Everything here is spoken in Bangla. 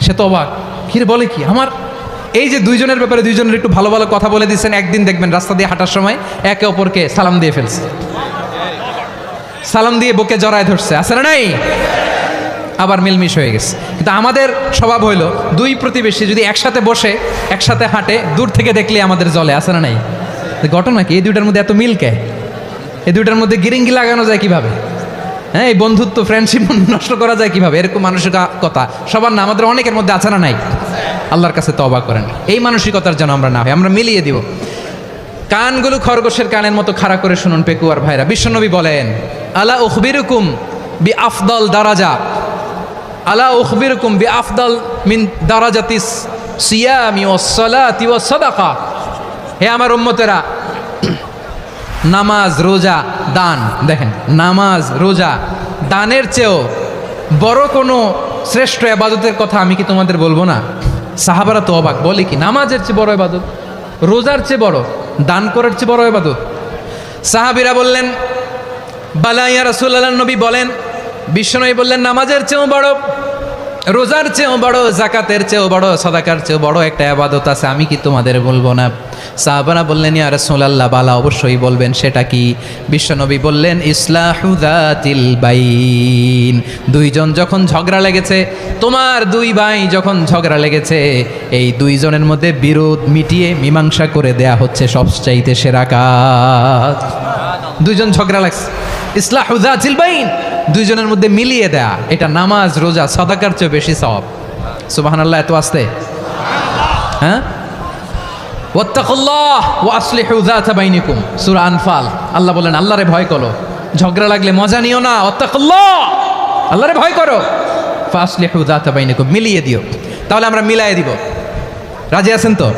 সে তো অবাক, কিরে বলে কি, আমার এই যে দুইজনের ব্যাপারে দুইজনের একটু ভালো ভালো কথা বলে দিচ্ছেন, একদিন দেখবেন রাস্তা দিয়ে হাঁটার সময় একে অপরকে সালাম দিয়ে ফেলছে, সালাম দিয়ে বুকে জড়ায় ধরছে, আছে না নাই? আবার মিলমিশ হয়ে গেছে। কিন্তু আমাদের স্বভাব হইলো দুই প্রতিবেশী যদি একসাথে বসে একসাথে হাঁটে, দূর থেকে দেখলে আমাদের জলে, আছে না নাই? ঘটনা কি, এই দুইটার মধ্যে এত মিল কে? এই দুইটার মধ্যে গিরিঙ্গি লাগানো যায় কিভাবে? হ্যাঁ, এই বন্ধুত্ব ফ্রেন্ডশিপ নষ্ট করা যায় কিভাবে? এরকম মানসিকতা সবার না, আমাদের অনেকের মধ্যে আছে না নাই? আল্লাহর কাছে তওবা করেন, এই মানসিকতার যেন আমরা না হয়, আমরা মিলিয়ে দিব। কানগুলো খরগোশের কানের মতো খাড়া করে শুনুন পেকুয়ার ভাইরা। বিশ্বনবী বলেন, আলা উখবিরুকুম বি আফদল দারাজা, আলা উখবিরুকুম বি আফদল মিন দারাজাতিস সিয়ামি ওয়াস সালাতি ওয়াস সাদাকা। হে আমার উম্মতেরা, নামাজ, রোজা, দান, দেখেন নামাজ, রোজা, দানের চেয়েও বড় কোনো শ্রেষ্ঠ ইবাদতের কথা আমি কি তোমাদের বলবো না? সাহাবারা তো অবাক, বলে কি নামাজের চেয়ে বড় ইবাদত, রোজার চেয়ে বড়, দান করার চেয়ে বড় ইবাদত? সাহাবীরা বললেন, বালা ইয়া রাসূলুল্লাহ, নবী বলেন, বিশ্বনবী বললেন, নামাজের চেয়েও বড়, রোজার চেয়েও বড়, যাকাতের চেয়েও বড়, সাদাকার চেয়েও বড় একটা ইবাদত আছে, আমি কি তোমাদের বলবো না? সাহাবারা বললেন, ইয়া রাসূলুল্লাহ, বালা, অবশ্যই বলবেন, সেটা কি? বিশ্বনবী বললেন, ইসলাহু যাতিল বাইন। দুইজন যখন ঝগড়া লেগেছে, তোমার দুই ভাই যখন ঝগড়া লেগেছে, এই দুইজনের মধ্যে বিরোধ মিটিয়ে মীমাংসা করে দেয়া হচ্ছে সবচাইতে সেরা কাজ। দুইজন ঝগড়া লাগছে, ইসলাহু যাতিল বাইন, দুইজনের মধ্যে মিলিয়ে দেয়া, এটা নামাজ, রোজা, সাদাকার চেয়ে বেশি সওয়াব। সুবহানাল্লাহ, এত আসতে, হ্যাঁ? ওয়াত্তাকুল্লাহ ওয়া আসলিহু যাতা বাইনিকুম, সূরা আনফাল। আল্লাহ বলেন, আল্লাহরে ভয় করো, ঝগড়া লাগলে মজা নিও না, ওয়াত্তাকুল্লাহ, আল্লাহরে ভয় করো, ফাসলিহু যাতা বাইনিকুম, মিলিয়ে দিও। তাহলে আমরা মিলায়ে দিব, রাজি আছেন তো?